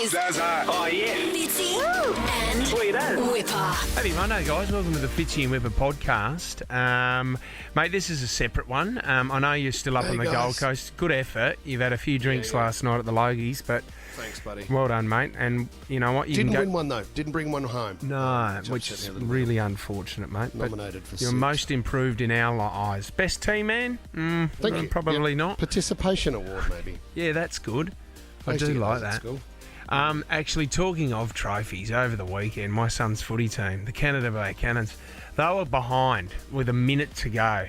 Logies. Oh, yeah. Fitzy and Sweet as. Wippa. Happy Monday, guys. Welcome to the Fitzy and Wippa podcast. Mate, this is a separate one. I know you're still up on the Gold Coast. Good effort. You've had a few drinks last night at the Logies, but thanks, buddy. well done, mate. And you know what? You Didn't can win one, though. Didn't bring one home. No, which is really unfortunate, mate. But Nominated for you're 6. most improved in our eyes. Best team, man? Thank you. Probably Yeah, not. Participation award, maybe. Yeah, that's good. I used to do get like those at that. school. Actually, talking of trophies, over the weekend, my son's footy team, the Canada Bay Cannons, they were behind with a minute to go.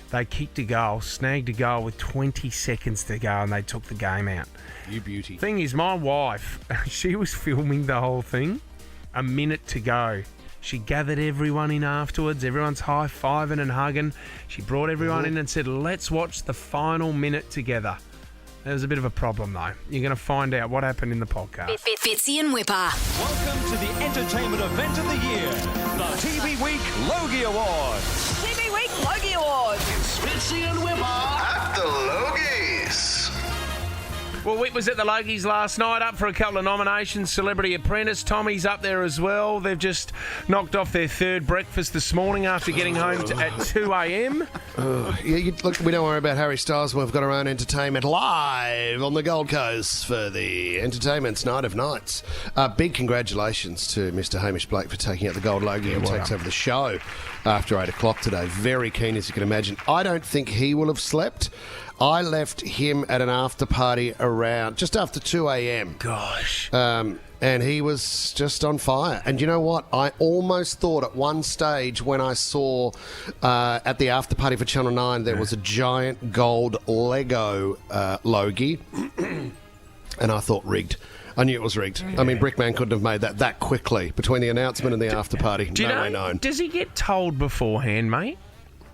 They kicked a goal, snagged a goal with 20 seconds to go, and they took the game out. You beauty. Thing is, my wife, she was filming the whole thing, a minute to go. She gathered everyone in afterwards. Everyone's high-fiving and hugging. She brought everyone in and said, let's watch the final minute together. There was a bit of a problem, though. You're going to find out what happened in the podcast. Fitzy and Wippa. Welcome to the entertainment event of the year, the TV Week Logie Awards. TV Week Logie Awards. Fitzy and Wippa at the Logies. Well, Whit was at the Logies last night, up for a couple of nominations. Celebrity Apprentice, Tommy's up there as well. They've just knocked off their third breakfast this morning after getting home at 2 a.m. Look, we don't worry about Harry Styles. We've got our own entertainment live on the Gold Coast for the Entertainment's Night of Nights. Big congratulations to Mr. Hamish Blake for taking out the Gold Logie and takes over the show after 8 o'clock today. Very keen, as you can imagine. I don't think he will have slept. I left him at an after party around just after 2 a.m. Gosh. And he was just on fire. And you know what? I almost thought at one stage when I saw at the after party for Channel 9 there was a giant gold Lego Logie. And I thought rigged. I knew it was rigged. I mean, Brickman couldn't have made that quickly between the announcement and the after party. Do you know, way known. does he get told beforehand, mate?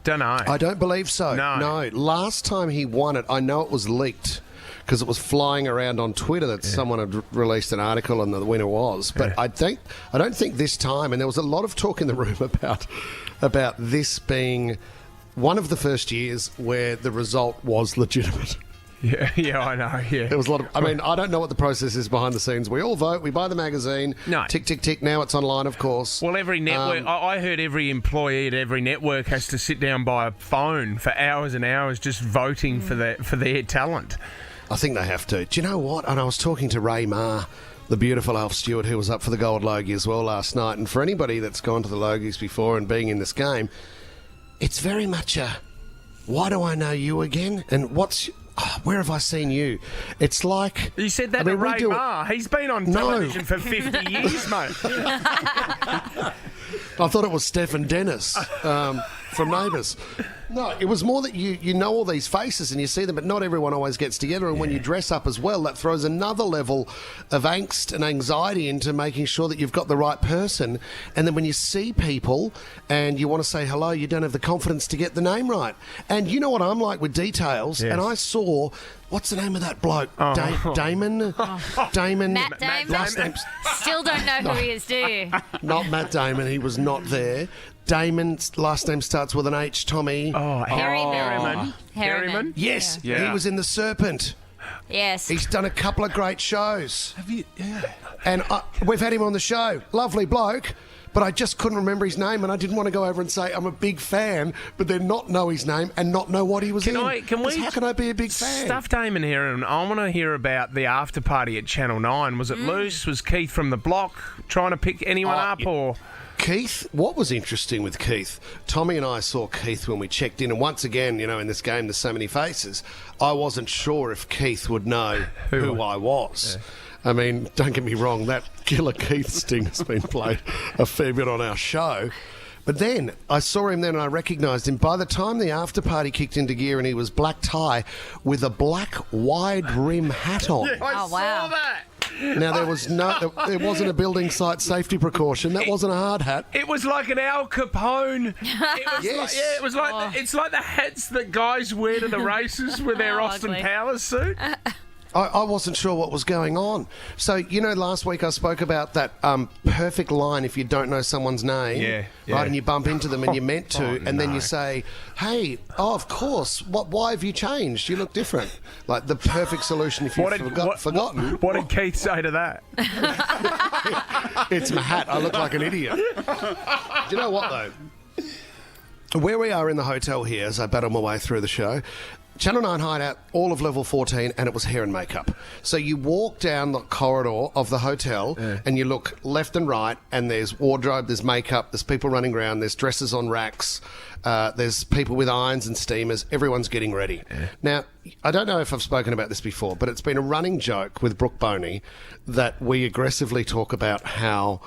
Don't know. I don't believe so. No. Last time he won it, I know it was leaked because it was flying around on Twitter that someone had released an article and the winner was. But I don't think this time, and there was a lot of talk in the room about this being one of the first years where the result was legitimate. Yeah, I know, yeah. There was a lot of... I mean, I don't know what the process is behind the scenes. We all vote. We buy the magazine. No. Tick, tick, tick. Now it's online, of course. Well, every network... I heard every employee at every network has to sit down by a phone for hours and hours just voting for their talent. I think they have to. Do you know what? And I was talking to Ray Ma, the beautiful Alf Stewart, who was up for the Gold Logie as well last night. And for anybody that's gone to the Logies before and being in this game, it's very much a, why do I know you again? And where have I seen you? It's like... You said that to Ray Ma. He's been on television for 50 years, mate. I thought it was Stephen Dennis from Neighbours. No, it was more that you know all these faces and you see them, but not everyone always gets together. And when you dress up as well, that throws another level of angst and anxiety into making sure that you've got the right person. And then when you see people and you want to say hello, you don't have the confidence to get the name right. And you know what I'm like with details. Yes. And I saw... What's the name of that bloke? Damon? Damon? Matt Damon? Last name's... Still don't know who he is, do you? Not Matt Damon. He was not there. Damon's last name starts with an H, Tommy. Harriman. Yes, Yeah. he was in The Serpent. Yes. He's done a couple of great shows. Have you? Yeah. And we've had him on the show. Lovely bloke. But I just couldn't remember his name, and I didn't want to go over and say I'm a big fan, but then not know his name and not know what he was in. How can I be a big fan? Stuff Damon here, and I want to hear about the after party at Channel 9. Was it loose? Was Keith from the block trying to pick anyone up, or... Keith, what was interesting with Keith, Tommy and I saw Keith when we checked in, and once again, you know, in this game there's so many faces, I wasn't sure if Keith would know who I was. Yeah. I mean, don't get me wrong, that Killer Keith sting has been played a fair bit on our show. But then, I saw him then and I recognised him. By the time the after party kicked into gear and he was black tie with a black wide rim hat on. I saw that. Now, there wasn't a building site safety precaution. That wasn't a hard hat. It was like an Al Capone. It was like it's like the hats that guys wear to the races with their Austin ugly. Powers suit. I wasn't sure what was going on. So, last week I spoke about that perfect line if you don't know someone's name, right, and you bump into them and you're meant to, and then you say, hey, of course, why have you changed? You look different. Like the perfect solution if you've forgotten. What did Keith say to that? It's my hat. I look like an idiot. Do you know what, though? Where we are in the hotel here, as I battle my way through the show, Channel 9 hideout, all of level 14, and it was hair and makeup. So you walk down the corridor of the hotel and you look left and right, and there's wardrobe, there's makeup, there's people running around, there's dresses on racks, there's people with irons and steamers. Everyone's getting ready. Now, I don't know if I've spoken about this before, but it's been a running joke with Brooke Boney that we aggressively talk about how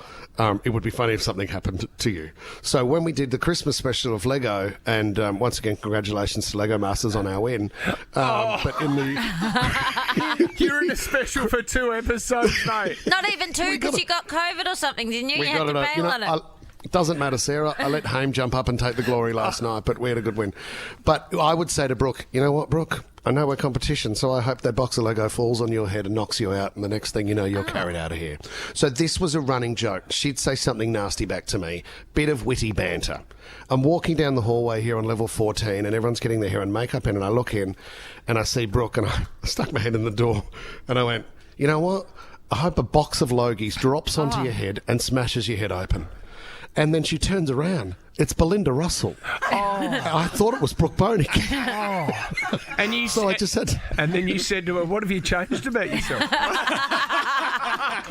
it would be funny if something happened to you. So when we did the Christmas special of Lego, and once again, congratulations to Lego Masters on our win. But in the... You're in a special for 2 episodes, mate. Not even 2 because you got COVID or something, didn't you? You had to bail on it. It doesn't matter, Sarah. I let Haim jump up and take the glory last night, but we had a good win. But I would say to Brooke, you know what, Brooke? I know we're competition, so I hope that box of Lego falls on your head and knocks you out, and the next thing you know, you're carried out of here. So this was a running joke. She'd say something nasty back to me. Bit of witty banter. I'm walking down the hallway here on level 14, and everyone's getting their hair and makeup in, and I look in, and I see Brooke, and I stuck my head in the door, and I went, you know what? I hope a box of Logies drops onto your head and smashes your head open. And then she turns around. It's Belinda Russell. I thought it was Brooke Boney. And you so I just said... And then you said to her, what have you changed about yourself?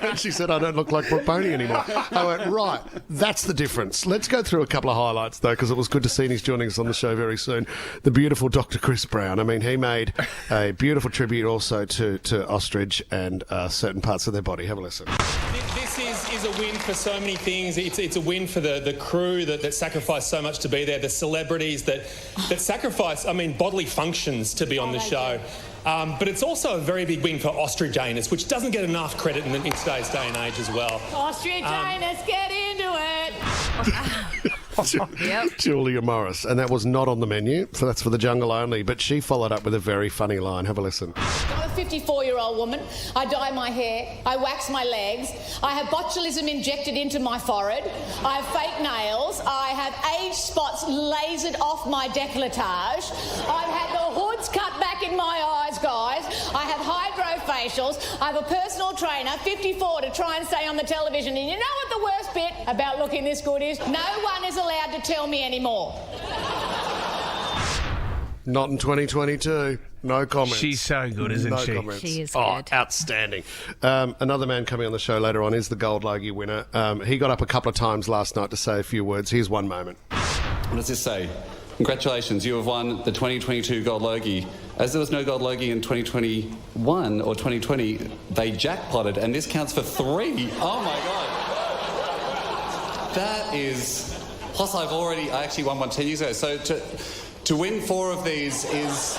And she said, I don't look like Brooke Boney anymore. I went, right, that's the difference. Let's go through a couple of highlights, though, because it was good to see he's joining us on the show very soon. The beautiful Dr. Chris Brown. I mean, he made a beautiful tribute also to ostrich and certain parts of their body. Have a listen. This is a win for so many things. It's a win for the crew that sacrificed so much to be there, the celebrities that sacrifice, bodily functions to be on the show. But it's also a very big win for Ostrich Anus, which doesn't get enough credit in today's day and age as well. Ostrich Anus, get into it. Julia Morris, and that was not on the menu, so that's for the jungle only, but she followed up with a very funny line. Have a listen. I'm a 54-year-old woman. I dye my hair. I wax my legs. I have botulism injected into my forehead. I have fake nails. I have age spots lasered off my décolletage. I've had the hoods cut back in my eyes, guys. I have hydrofacials. I have a personal trainer, 54, to try and stay on the television. And you know what the worst bit about looking this good is? No one is allowed to tell me anymore. Not in 2022. No comments. She's so good, isn't she? Comments. She is good. good. Outstanding. Another man coming on the show later on is the Gold Logie winner. He got up a couple of times last night to say a few words. Here's one moment. What does this say? Congratulations, you have won the 2022 Gold Logie. As there was no Gold Logie in 2021 or 2020, they jackpotted, and this counts for 3. Oh my God. That is... Plus, I actually won one 10 years ago. So to win 4 of these is...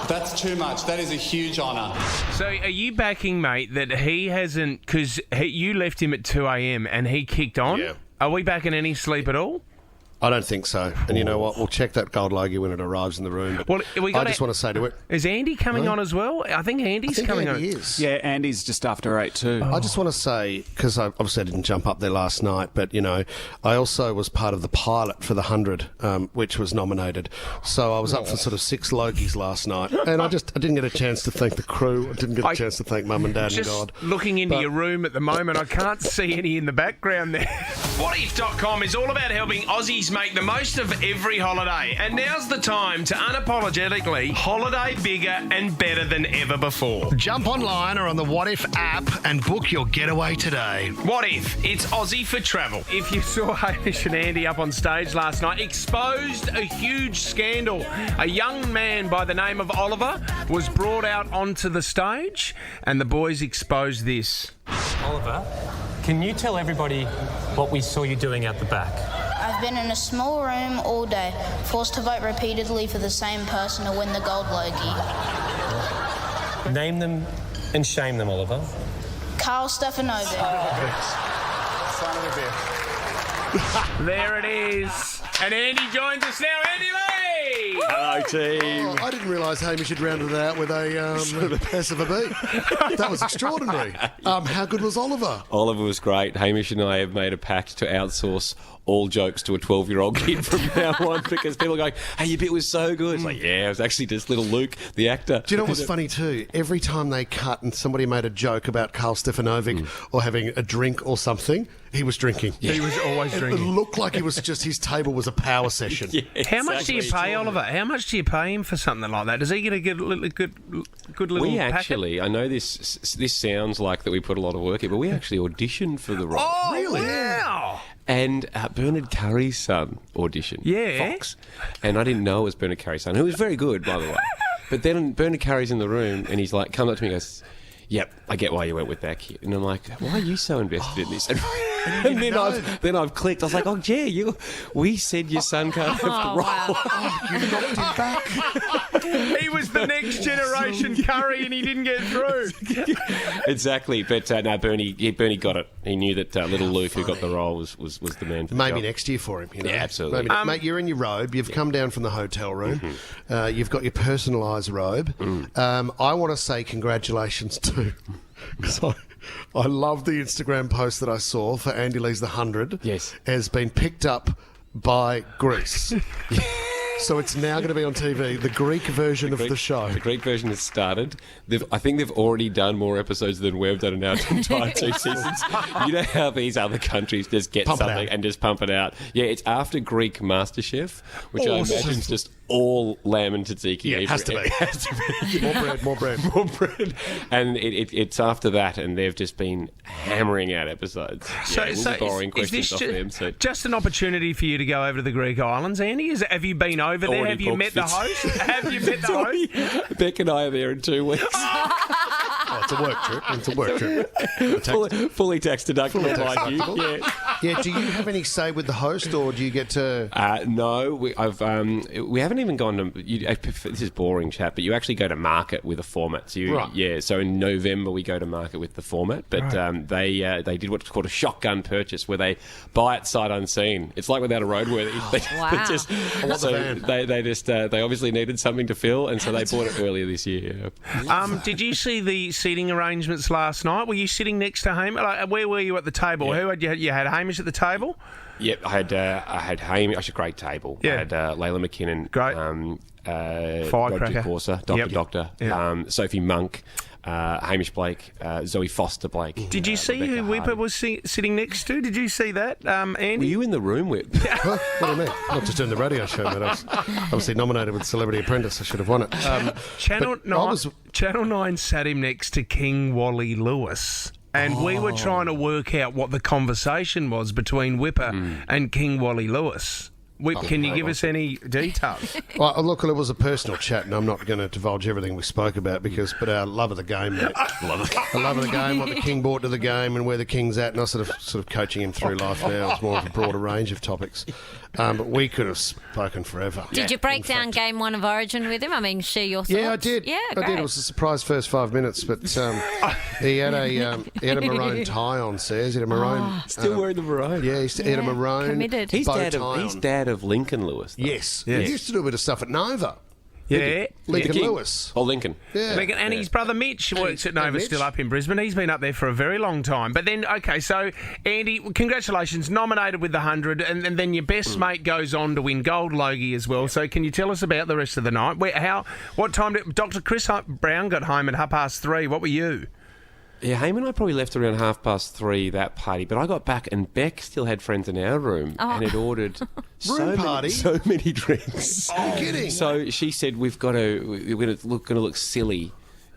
That's too much. That is a huge honour. So are you backing, mate, that he hasn't... Because you left him at 2 a.m. and he kicked on? Yeah. Are we backing any sleep at all? I don't think so. And you know what? We'll check that Gold Logie when it arrives in the room. But well, I just want to say to it... Is Andy coming on as well? I think Andy's coming on. Is. Yeah, Andy's just after 8 too. I just want to say, because I obviously didn't jump up there last night, but, I also was part of the pilot for the 100, which was nominated. So I was up for sort of 6 Logies last night. And I didn't get a chance to thank the crew. I didn't get a chance to thank Mum and Dad and God. Looking into your room at the moment, I can't see any in the background there. Whatif.com is all about helping Aussies make the most of every holiday. And now's the time to unapologetically holiday bigger and better than ever before. Jump online or on the What If app and book your getaway today. What If? It's Aussie for travel. If you saw Hamish and Andy up on stage last night, exposed a huge scandal. A young man by the name of Oliver was brought out onto the stage and the boys exposed this. Oliver, can you tell everybody what we saw you doing out the back? I've been in a small room all day, forced to vote repeatedly for the same person to win the Gold Logie. Name them and shame them, Oliver. Carl Stefanovic. Son of a bitch. There it is. And Andy joins us now. Andy Lee! Hello, team. Oh, I didn't realise Hamish had rounded it out with a S of a B. That was extraordinary. How good was Oliver? Oliver was great. Hamish and I have made a pact to outsource all jokes to a 12-year-old kid from now on because people are going, hey, your bit was so good. It's like, yeah, it was actually just little Luke, the actor. Do you know what's funny too? Every time they cut and somebody made a joke about Karl Stefanovic or having a drink or something, he was drinking. Yeah. He was always drinking. It looked like it was just his table was a power session. Yeah, How much do you pay Oliver? How much do you pay him for something like that? Does he get a good little We packet? actually, I know this sounds like that we put a lot of work in, but we actually auditioned for the role. Oh, Really? wow. And Bernard Curry's son auditioned. Yeah. Fox. And I didn't know it was Bernard Curry's son, who was very good, by the way. But then Bernard Curry's in the room and he's like, comes up to me and goes, yep, I get why you went with that kid. And I'm like, why are you so invested in this? And then I've clicked. I was like, oh, gee, we said your son can't have the role. Wow. You knocked him back. He was the next generation Curry and he didn't get through. Exactly. But no, Bernie got it. He knew that little Luke, who got the role, was the man for the Maybe job. next year for him. You know? Yeah, absolutely. Maybe, mate, you're in your robe. You've come down from the hotel room. You've got your personalised robe. I want to say congratulations too, because I love the Instagram post that I saw for Andy Lee's The 100. Yes. Has been picked up by Greece. So it's now going to be on TV, the Greek version of the show. The Greek version has started. I think they've already done more episodes than we've done in our entire 2 seasons. You know how these other countries just get something and just pump it out? Yeah, it's after Greek MasterChef, which I imagine is just all lamb and tzatziki. Yeah, it has to be. It has to be. More bread. More bread. And it's after that, and they've just been hammering out episodes. So, we'll be borrowing is this questions off them. So. just an opportunity for you to go over to the Greek islands, Andy? Have you been over there? Have you met the host? Have you met the host? Beck and I are there in 2 weeks. It's a work trip. It's a work trip. Fully tax deductible, mind you. Yeah. Yeah. Do you have any say with the host, or do you get to? No, we haven't even gone to. This is boring chat, but you actually go to market with a format. So so in November we go to market with the format, but they did what's called a shotgun purchase, where they buy it sight unseen. It's like without a roadworthy. They obviously needed something to fill, and so they bought it earlier this year. Did you see the seating arrangements last night? Were you sitting next to Hamish? Where were you at the table? Yeah. Who had you had Hamish at the table? Yep, I had Hamish. Actually, a great table. Yeah. I had Layla McKinnon, great, Roger Corser, Doctor, Sophie Monk, Hamish Blake, Zoe Foster Blake. Did you see Rebecca who Wippa was sitting next to? Did you see that, Andy? Were you in the room with? What do you mean? Not just doing the radio show, but I was obviously nominated with Celebrity Apprentice. I should have won it. Channel 9 sat him next to King Wally Lewis. And we were trying to work out what the conversation was between Wippa and King Wally Lewis. Can you give us any details? Well, look, it was a personal chat, and I'm not going to divulge everything we spoke about but our love of the game, mate. The love of the game, what the King brought to the game, and where the King's at, and I sort of coaching him through life now. It's more of a broader range of topics. But we could have spoken forever. Did you break down Game 1 of Origin with him? I mean, share your thoughts. Yeah, I did. Yeah, I did. It was a surprise first 5 minutes, but he had a maroon tie on. Says he had a maroon. Still wearing the maroon. Yeah, he had a maroon. Committed. He's bow dad of Lincoln Lewis. Though. Yes. He used to do a bit of stuff at Nova. Yeah. Lincoln Lewis. Oh, Lincoln. Yeah. Lincoln, and his brother Mitch works at Nova, Mitch. still up in Brisbane. He's been up there for a very long time. But then, okay, so, Andy, congratulations, nominated with the 100, and then your best mate goes on to win Gold Logie as well. So can you tell us about the rest of the night? What time did Dr. Chris Brown got home at 3:30? What were you? Yeah, Haim and I probably left around 3:30 that party, but I got back and Beck still had friends in our room and had ordered so many drinks. Oh, kidding! So she said we're going to look silly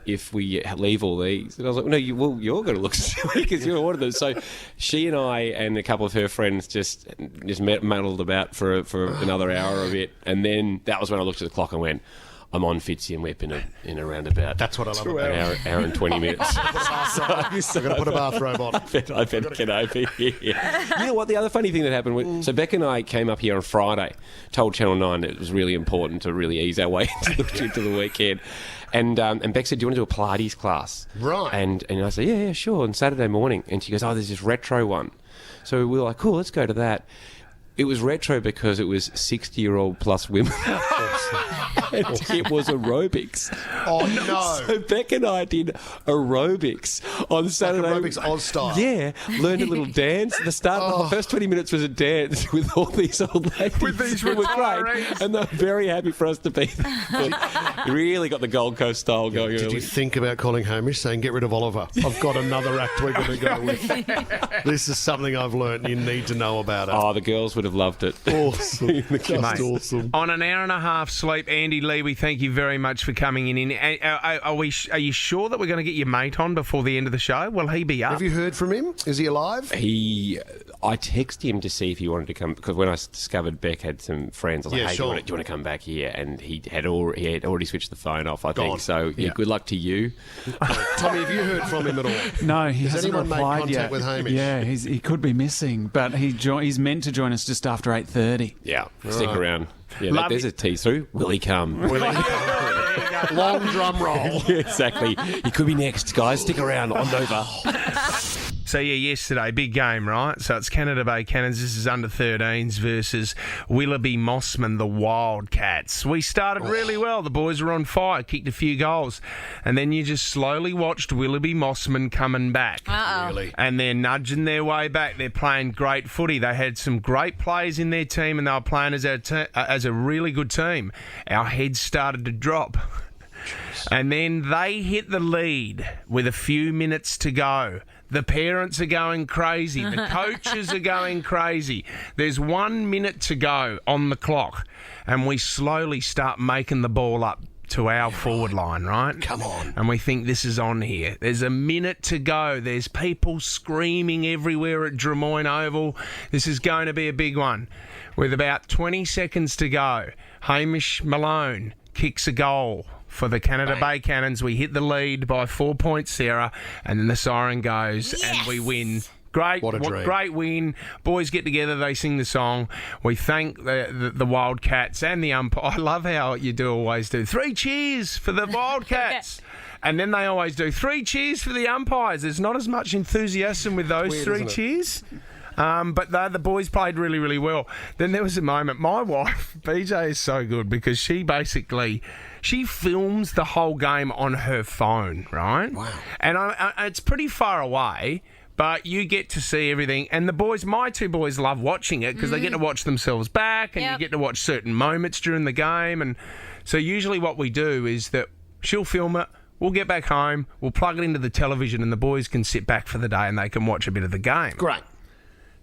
if we leave all these. And I was like, no, you're going to look silly because you ordered them. So she and I and a couple of her friends just muddled about for another hour of it, and then that was when I looked at the clock and went, I'm on Fitzy and Wippa in a roundabout. That's what I love about it. Hour and 20 minutes. I'm going to put a bathrobe on. I better get over here. You know what? The other funny thing that happened, so Beck and I came up here on Friday, told Channel 9 that it was really important to really ease our way into the weekend. And Beck said, do you want to do a Pilates class? Right. And I said, yeah, sure, on Saturday morning. And she goes, there's this retro one. So we were like, cool, let's go to that. It was retro because it was 60-year-old plus women. And it was aerobics. Oh, no. So Beck and I did aerobics on Saturday. Like aerobics Oz style. Yeah. Learned a little dance. The first 20 minutes was a dance with all these old ladies. With these who were great. And they were very happy for us to be there. Really got the Gold Coast style going. Did early. you think about calling Hamish saying, get rid of Oliver? I've got another act we're going to go with. This is something I've learnt. You need to know about it. Oh, the girls would have loved it. Awesome. Just awesome. On an hour and a half sleep, Andy Lee, we thank you very much for coming in. Are you sure that we're going to get your mate on before the end of the show? Will he be up? Have you heard from him? Is he alive? I texted him to see if he wanted to come, because when I discovered Beck had some friends, I was like, hey, do you want to come back here? And he had already switched the phone off, I think. So, good luck to you. Tommy, have you heard from him at all? No, he Has hasn't anyone made replied contact yet. with Hamish? Yeah, he could be missing, but he's meant to join us just after 8:30. Yeah, stick around. Yeah, there's a tease through. Will he come? Long drum roll. Yeah, exactly. He could be next, guys. Stick around on Nova. So, yesterday, big game, right? So, it's Canada Bay Cannons. This is under-13s versus Willoughby Mossman, the Wildcats. We started really well. The boys were on fire, kicked a few goals. And then you just slowly watched Willoughby Mossman coming back. Really? And they're nudging their way back. They're playing great footy. They had some great players in their team, and they were playing as a really good team. Our heads started to drop. And then they hit the lead with a few minutes to go. The parents are going crazy. The coaches are going crazy. There's 1 minute to go on the clock, and we slowly start making the ball up to our forward line, right? Come on. And we think this is on here. There's a minute to go. There's people screaming everywhere at Drummoyne Oval. This is going to be a big one. With about 20 seconds to go, Hamish Malone kicks a goal for the Canada Bay Cannons. We hit the lead by 4 points, Sarah, and then the siren goes and we win. Great, what a dream. Great win. Boys get together, they sing the song. We thank the Wildcats and the umpire. I love how you always do 3 cheers for the Wildcats. And then they always do 3 cheers for the umpires. There's not as much enthusiasm with those Weird, 3 cheers. But the boys played really, really well. Then there was a moment. My wife, BJ, is so good because she films the whole game on her phone, right? Wow. And it's pretty far away, but you get to see everything. And the boys, my 2 boys, love watching it because they get to watch themselves back and you get to watch certain moments during the game. And so usually what we do is that she'll film it. We'll get back home. We'll plug it into the television and the boys can sit back for the day and they can watch a bit of the game. Great.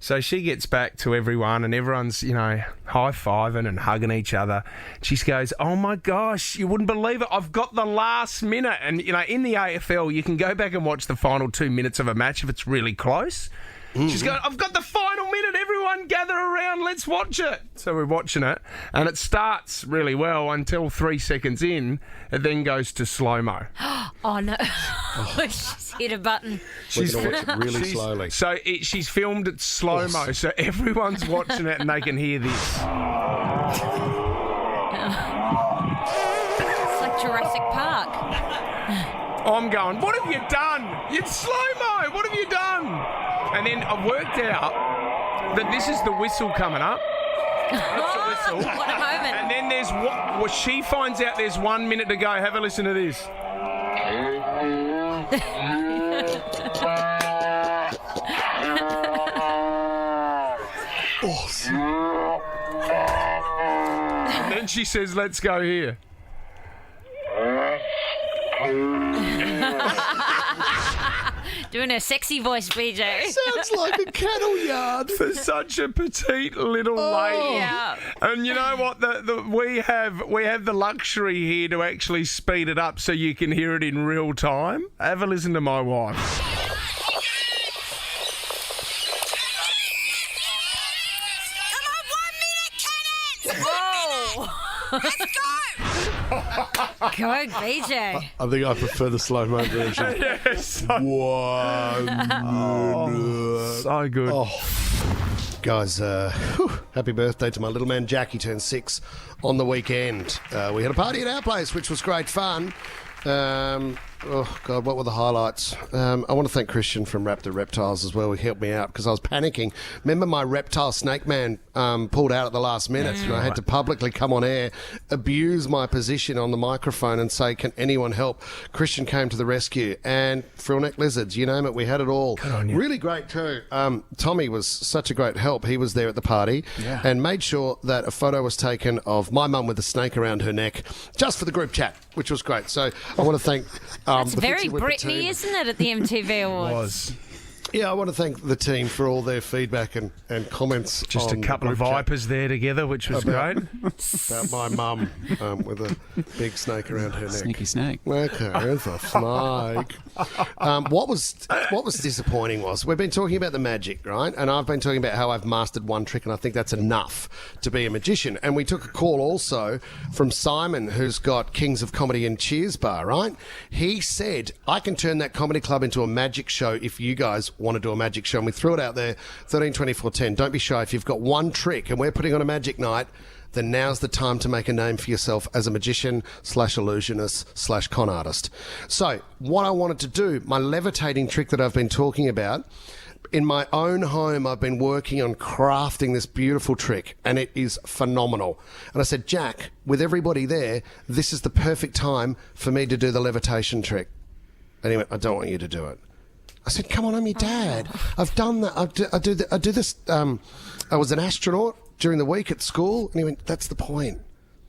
So she gets back to everyone and everyone's, high-fiving and hugging each other. She goes, oh, my gosh, you wouldn't believe it. I've got the last minute. And, in the AFL, you can go back and watch the final 2 minutes of a match if it's really close. She's going, I've got the final minute. Everyone gather around. Let's watch it. So we're watching it. And it starts really well until 3 seconds in. It then goes to slow-mo. Oh, no. She's hit a button. We're going to watch it really slowly. So she's filmed it slow-mo. So everyone's watching it and they can hear this. It's like Jurassic Park. I'm going, what have you done? It's slow-mo. What have you done? And then I've worked out that this is the whistle coming up. That's the whistle. What a moment. And then there's she finds out there's 1 minute to go. Have a listen to this. Awesome. And then she says, let's go here. Doing a sexy voice, BJ. Sounds like a cattle yard. For such a petite little lady. Yeah. And you know what? We have the luxury here to actually speed it up so you can hear it in real time. Have a listen to my wife. Let's go! Go, BJ. I think I prefer the slow-mo version. Yes. 1 minute. So good. Oh. Guys, happy birthday to my little man Jackie, turned 6 on the weekend. We had a party at our place, which was great fun. Oh, God, what were the highlights? I want to thank Christian from Raptor Reptiles as well. He helped me out because I was panicking. Remember my reptile snake man pulled out at the last minute and I had to publicly come on air, abuse my position on the microphone and say, can anyone help? Christian came to the rescue and frillneck lizards, you name it, we had it all. Really great too. Tommy was such a great help. He was there at the party and made sure that a photo was taken of my mum with a snake around her neck just for the group chat, which was great. So I want to thank... That's the very Fitzy Wippa Britney, team. isn't it, at the MTV Awards? Yeah, I want to thank the team for all their feedback and comments. Just a on couple the of group chat vipers there together, which was great. about my mum with a big snake around her neck. Sneaky snake. Okay, it's a snake. What was disappointing was we've been talking about the magic, right? And I've been talking about how I've mastered one trick, and I think that's enough to be a magician. And we took a call also from Simon, who's got Kings of Comedy and Cheers Bar, right? He said, I can turn that comedy club into a magic show if you guys want to do a magic show. And we threw it out there, 13, 24, 10. Don't be shy. If you've got one trick and we're putting on a magic night, then now's the time to make a name for yourself as a magician / illusionist / con artist. So what I wanted to do, my levitating trick that I've been talking about, in my own home, I've been working on crafting this beautiful trick, and it is phenomenal. And I said, Jack, with everybody there, this is the perfect time for me to do the levitation trick. And he went, I don't want you to do it. I said, come on, I'm your dad. I've done that. I do this. I was an astronaut during the week at school. And he went, that's the point.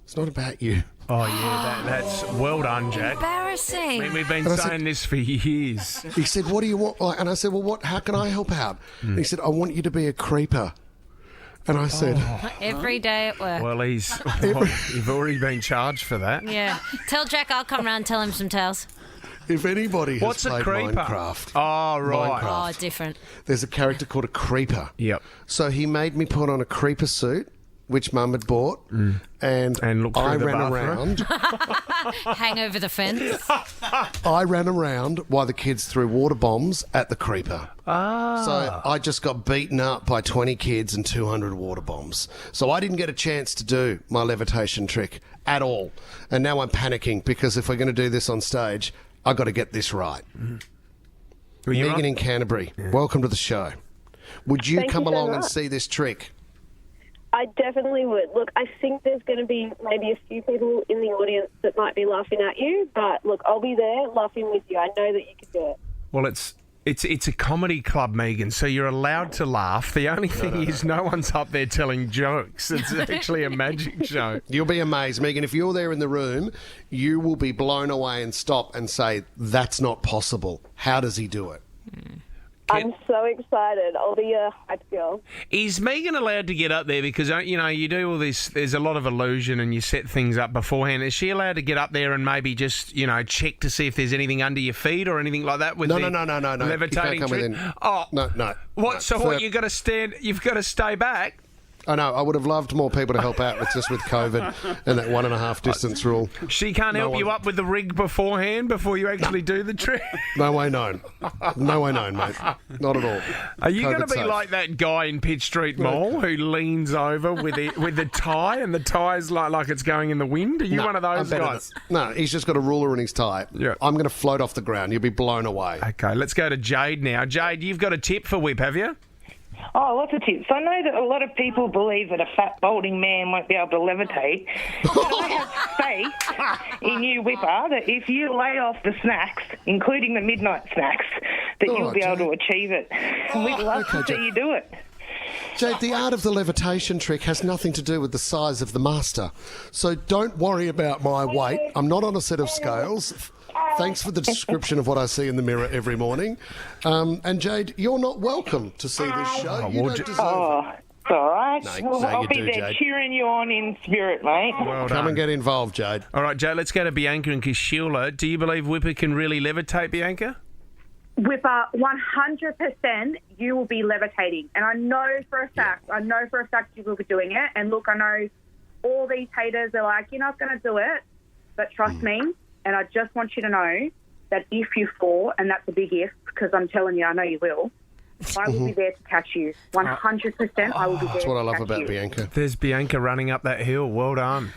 It's not about you. Oh, yeah, that's well done, Jack. Embarrassing. I mean, we've been saying this for years. He said, what do you want? And I said, well, how can I help out? And he said, I want you to be a creeper. And I said... Every day at work. Well, you've already been charged for that. Yeah. Tell Jack I'll come round and tell him some tales. If anybody has What's played a creeper? Minecraft... Oh, right. Minecraft, Oh, different. there's a character called a creeper. Yep. So he made me put on a creeper suit, which Mum had bought, and look through I the ran bathroom. around. Hang over the fence. I ran around while the kids threw water bombs at the creeper. So I just got beaten up by 20 kids and 200 water bombs. So I didn't get a chance to do my levitation trick at all. And now I'm panicking because if we're going to do this on stage, I've got to get this right. Well, you're Megan right. in Canterbury, welcome to the show. Would you Thank come you so along and much. see this trick? I definitely would. Look, I think there's going to be maybe a few people in the audience that might be laughing at you, but look, I'll be there laughing with you. I know that you can do it. Well, it's a comedy club, Megan, so you're allowed to laugh. The only thing is no one's up there telling jokes. It's actually a magic show. You'll be amazed, Megan. If you're there in the room, you will be blown away and stop and say, that's not possible. How does he do it? I'm so excited. I'll be a hype girl. Is Megan allowed to get up there? Because, you do all this, there's a lot of illusion and you set things up beforehand. Is she allowed to get up there and maybe just, check to see if there's anything under your feet or anything like that with No. levitating You can't come trick? within. Oh, No. What? No. So what? You've got to stay back? I know. I would have loved more people to help out with COVID and that 1.5 distance rule. She can't help you up with the rig beforehand before you actually do the trick? No way known. No way known, mate. Not at all. Are you going to COVID be safe. like that guy in Pitt Street Mall who leans over with the tie and the tie's like it's going in the wind? Are you one of those guys? No, he's just got a ruler in his tie. Yeah. I'm going to float off the ground. You'll be blown away. Okay, let's go to Jade now. Jade, you've got a tip for Whip, have you? Oh, lots of tips. I know that a lot of people believe that a fat, balding man won't be able to levitate. But I have faith in you, Wippa, that if you lay off the snacks, including the midnight snacks, that you'll be able to achieve it. And we'd love to see you do it. Jade, the art of the levitation trick has nothing to do with the size of the master. So don't worry about my weight. I'm not on a set of scales. Thanks for the description of what I see in the mirror every morning. And Jade, you're not welcome to see this show. You don't deserve it. It's all right. No, I'll you be do, there Jade. cheering you on in spirit, mate. Well Come done. and get involved, Jade. All right, Jade, let's go to Bianca and Kishula. Do you believe Whipper can really levitate, Bianca? Whipper, 100% you will be levitating. And I know for a fact, you will be doing it. And look, I know all these haters are like, you're not going to do it. But trust me, and I just want you to know that if you fall, and that's a big if, because I'm telling you, I know you will, I will be there to catch you. 100%. I will be there. That's what I love to catch about you. Bianca. There's Bianca running up that hill. Well done.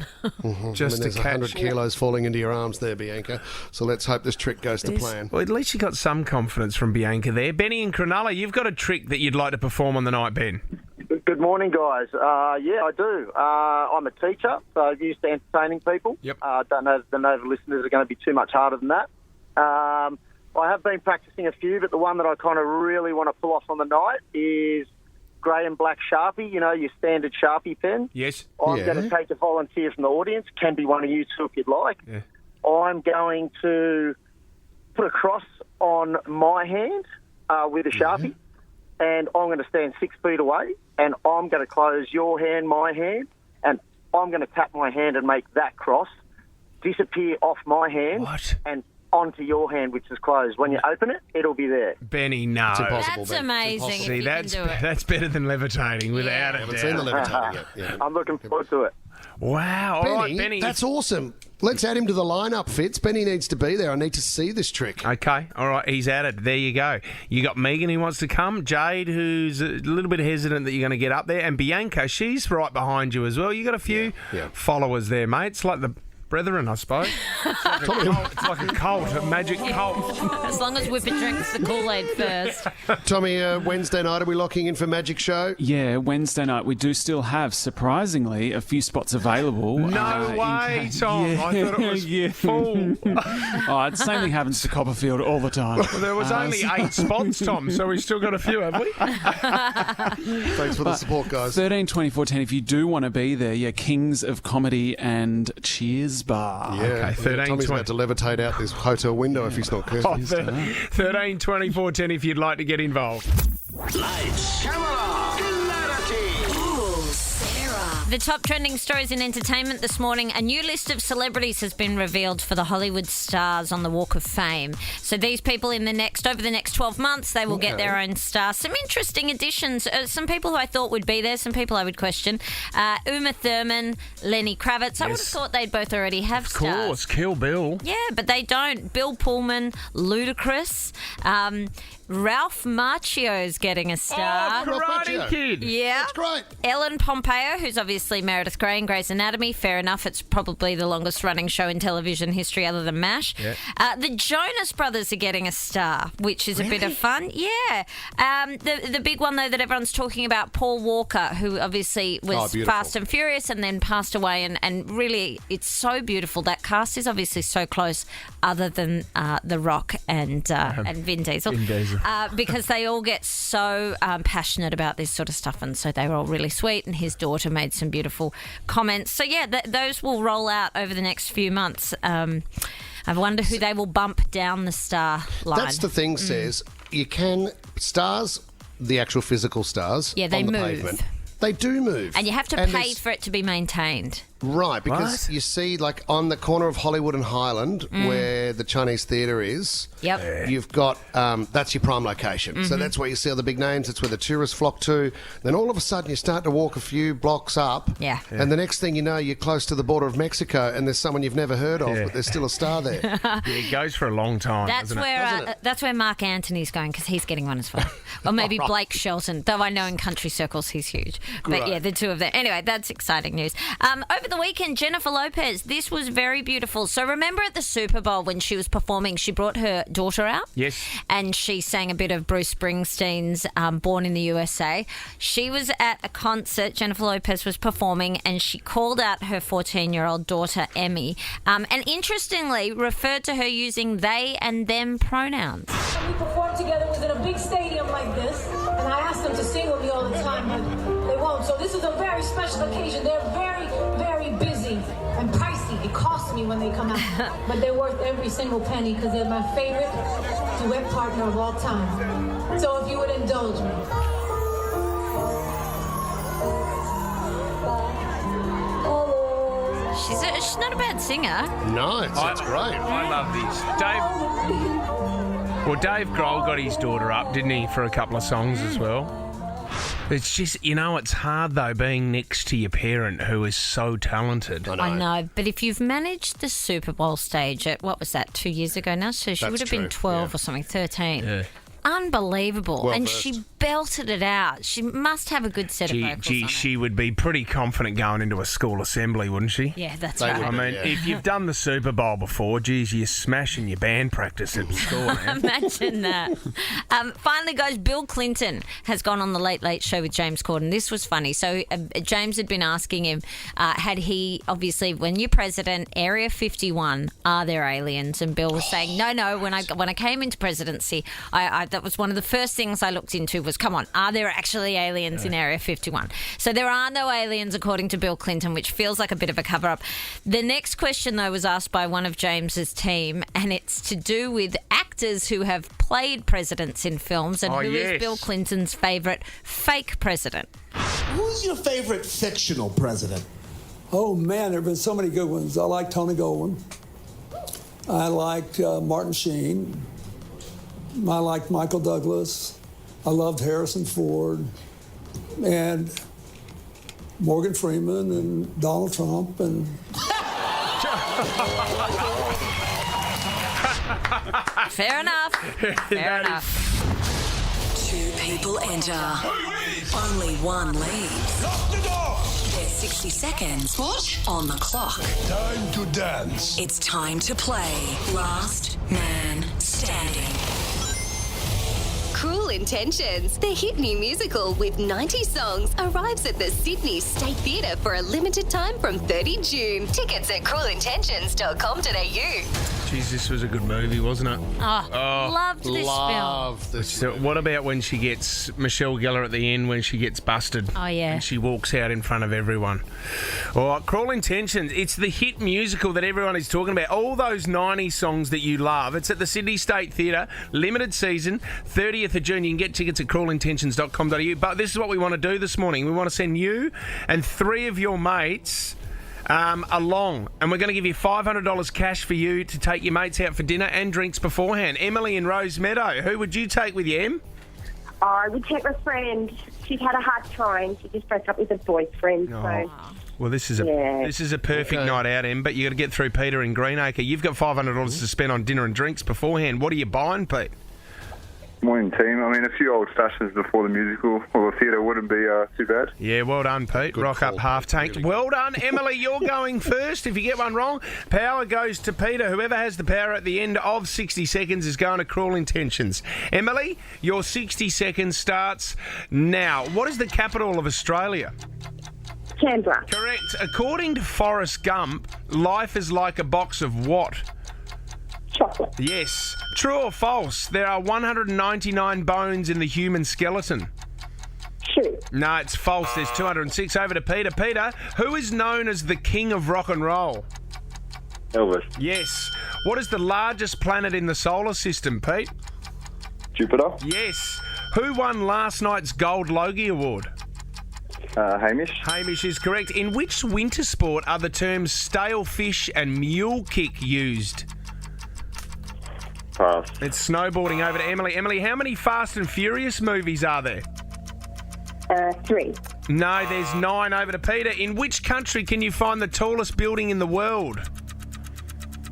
Just there's to catch 100 kilos falling into your arms there, Bianca. So let's hope this trick goes to plan. Well, at least you got some confidence from Bianca there. Benny and Cronulla, you've got a trick that you'd like to perform on the night, Ben. Good morning, guys. Yeah, I do. I'm a teacher, so I'm used to entertaining people. Yep. Don't know if the listeners are going to be too much harder than that. I have been practicing a few, but the one that I kind of really want to pull off on the night is grey and black Sharpie, you know, your standard Sharpie pen. Yes. I'm going to take a volunteer from the audience. Can be one of you two if you'd like. Yeah. I'm going to put a cross on my hand with a Sharpie, and I'm going to stand 6 feet away, and I'm going to close your hand, my hand, and I'm going to tap my hand and make that cross disappear off my hand and onto your hand, which is closed. When you open it, it'll be there. Benny, no. It's impossible, That's Ben. amazing. If See, you that's can do it. that's better than levitating, without a haven't doubt. seen the levitating yet. Yeah. I'm looking forward to it. Wow. All right, Benny. That's awesome. Let's add him to the lineup, Fitz. Benny needs to be there. I need to see this trick. Okay, all right, he's added. There you go. You got Megan who wants to come, Jade who's a little bit hesitant that you're going to get up there, and Bianca, she's right behind you as well. You got a few followers there, mate. It's like the brethren, I suppose. It's like a cult, a magic cult. As long as Wippa drinks the Kool-Aid first. Tommy, Wednesday night, are we locking in for Magic Show? Yeah, Wednesday night. We do still have, surprisingly, a few spots available. No way, Tom. I thought it was full. Oh, the same thing happens to Copperfield all the time. Well, there was only 8 spots, Tom, so we've still got a few, have we? Thanks for the support, guys. 13, 20, 14, if you do want to be there, Kings of Comedy and Cheers Bar. Yeah, Okay, 13, Tommy's 20. about to levitate out this hotel window if he's not careful. 13, 24, 10 if you'd like to get involved. Lights, camera, clarity. Ooh, Sarah. The top trending stories in entertainment this morning. A new list of celebrities has been revealed for the Hollywood stars on the Walk of Fame. So these people over the next 12 months, they will get their own star. Some interesting additions. Some people who I thought would be there, some people I would question. Uma Thurman, Lenny Kravitz. I would have thought they'd both already have stars. Of course, Kill Bill. Yeah, but they don't. Bill Pullman, Ludacris. Ralph Macchio's getting a star. Oh, Karate Kid. Yeah. That's great. Ellen Pompeo, who's obviously Meredith Grey in Grey's Anatomy. Fair enough. It's probably the longest running show in television history other than MASH. Yeah. The Jonas Brothers are getting a star, which is a bit of fun. Yeah. The big one, though, that everyone's talking about, Paul Walker, who obviously was Fast and Furious and then passed away. And really, it's so beautiful. That cast is obviously so close, other than The Rock and Vin Diesel. Because they all get so passionate about this sort of stuff, and so they were all really sweet, and his daughter made some beautiful comments. So, yeah, those will roll out over the next few months. I wonder who they will bump down the star line. That's the thing, says you can stars, the actual physical stars, Yeah, they on the move. pavement. They do move. And you have to pay for it to be maintained. Right, because you see, like, on the corner of Hollywood and Highland, where the Chinese Theatre is, you've got, that's your prime location. So that's where you see all the big names, that's where the tourists flock to. Then all of a sudden you start to walk a few blocks up, and the next thing you know, you're close to the border of Mexico, and there's someone you've never heard of, but there's still a star there. It goes for a long time, doesn't it? That's where Mark Antony's going, because he's getting one as well. Or maybe Blake Shelton, though I know in country circles he's huge. But yeah, the two of them. Anyway, that's exciting news. Over the weekend, Jennifer Lopez, this was very beautiful. So remember at the Super Bowl when she was performing, she brought her daughter out? Yes. And she sang a bit of Bruce Springsteen's Born in the USA. She was at a concert, Jennifer Lopez was performing, and she called out her 14-year-old daughter, Emmy, and interestingly referred to her using they and them pronouns. We performed together, was in a big stadium like this, and I asked them to sing with me all the time, but they won't. So this is a very special occasion. They're very, very busy and pricey. It costs me when they come out, but they're worth every single penny because they're my favorite duet partner of all time. So if you would indulge me. She's not a bad singer. No, it's great. I love this. Dave Grohl got his daughter up, didn't he, for a couple of songs as well? It's just, it's hard, though, being next to your parent who is so talented. I know, but if you've managed the Super Bowl stage at, what was that, 2 years ago now? So she would have been 12 or something, 13. Yeah. Unbelievable. Well and versed. she belted it out. She must have a good set of vocals on her. She would be pretty confident going into a school assembly, wouldn't she? Yeah, that's right. I mean, if you've done the Super Bowl before, geez, you're smashing your band practice at school, man. Imagine that. Finally, guys, Bill Clinton has gone on the Late Late Show with James Corden. This was funny. So James had been asking him, had he, obviously, when you're president, Area 51, are there aliens? And Bill was saying, no. When I came into presidency, that was one of the first things I looked into was, come on, are there actually aliens in Area 51? So there are no aliens, according to Bill Clinton, which feels like a bit of a cover-up. The next question, though, was asked by one of James's team, and it's to do with actors who have played presidents in films, and who is Bill Clinton's favourite fake president? Who's your favourite fictional president? Oh, man, there have been so many good ones. I like Tony Goldwyn. I liked Martin Sheen. I liked Michael Douglas. I loved Harrison Ford. And Morgan Freeman and Donald Trump and... Fair enough. Fair enough. Two people enter. Only one leaves. Lock the door! There's 60 seconds on the clock. Time to dance. It's time to play Last Man Standing. Cruel Intentions, the hit new musical with 90 songs, arrives at the Sydney State Theatre for a limited time from 30 June. Tickets at cruelintentions.com.au. Jeez, this was a good movie, wasn't it? Loved this film. So what about when she gets Michelle Gellar at the end when she gets busted? Oh, yeah. And she walks out in front of everyone. Oh, Cruel Intentions. It's the hit musical that everyone is talking about. All those 90 songs that you love. It's at the Sydney State Theatre, limited season, 30th of June. You can get tickets at cruelintentions.com.au. But this is what we want to do this morning. We want to send you and 3 of your mates along, and we're going to give you $500 cash for you to take your mates out for dinner and drinks beforehand. Emily in Rose Meadow, who would you take with you, Em? I would take my friend. She's had a hard time. She just broke up with her boyfriend. So. Well, this is a perfect night out, Em, but you got to get through Peter in Greenacre. You've got $500 to spend on dinner and drinks beforehand. What are you buying, Pete? Morning, team. I mean, a few old fashions before the musical or the theatre wouldn't be too bad. Yeah, well done, Pete. Good Rock call, up half tank. Really well done, Emily. You're going first. If you get one wrong, power goes to Peter. Whoever has the power at the end of 60 seconds is going to Cruel Intentions. Emily, your 60 seconds starts now. What is the capital of Australia? Canberra. Correct. According to Forrest Gump, life is like a box of what? Chocolate. Yes. True or false? There are 199 bones in the human skeleton. True. No, it's false. There's 206. Over to Peter. Peter, who is known as the king of rock and roll? Elvis. Yes. What is the largest planet in the solar system, Pete? Jupiter. Yes. Who won last night's Gold Logie Award? Hamish. Hamish is correct. In which winter sport are the terms stale fish and mule kick used? Pass. It's snowboarding. Over to Emily. Emily, how many Fast and Furious movies are there? 3. No, there's 9. Over to Peter. In which country can you find the tallest building in the world? Is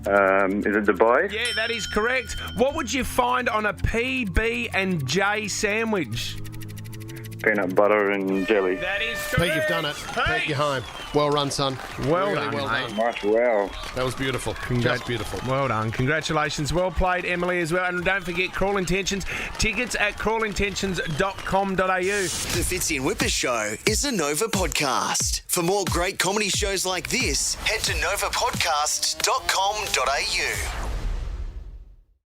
it Dubai? Yeah, that is correct. What would you find on a PB and J sandwich? Peanut butter and jelly. That is correct. Pete, you've done it. Pete, you're home. Well run, son. Well really done, well mate. done. Much wow. That was beautiful. Just beautiful. Well done. Congratulations. Well played, Emily, as well. And don't forget Cruel Intentions. Tickets at cruelintentions.com.au. The Fitzy and Wippa Show is a Nova podcast. For more great comedy shows like this, head to novapodcast.com.au.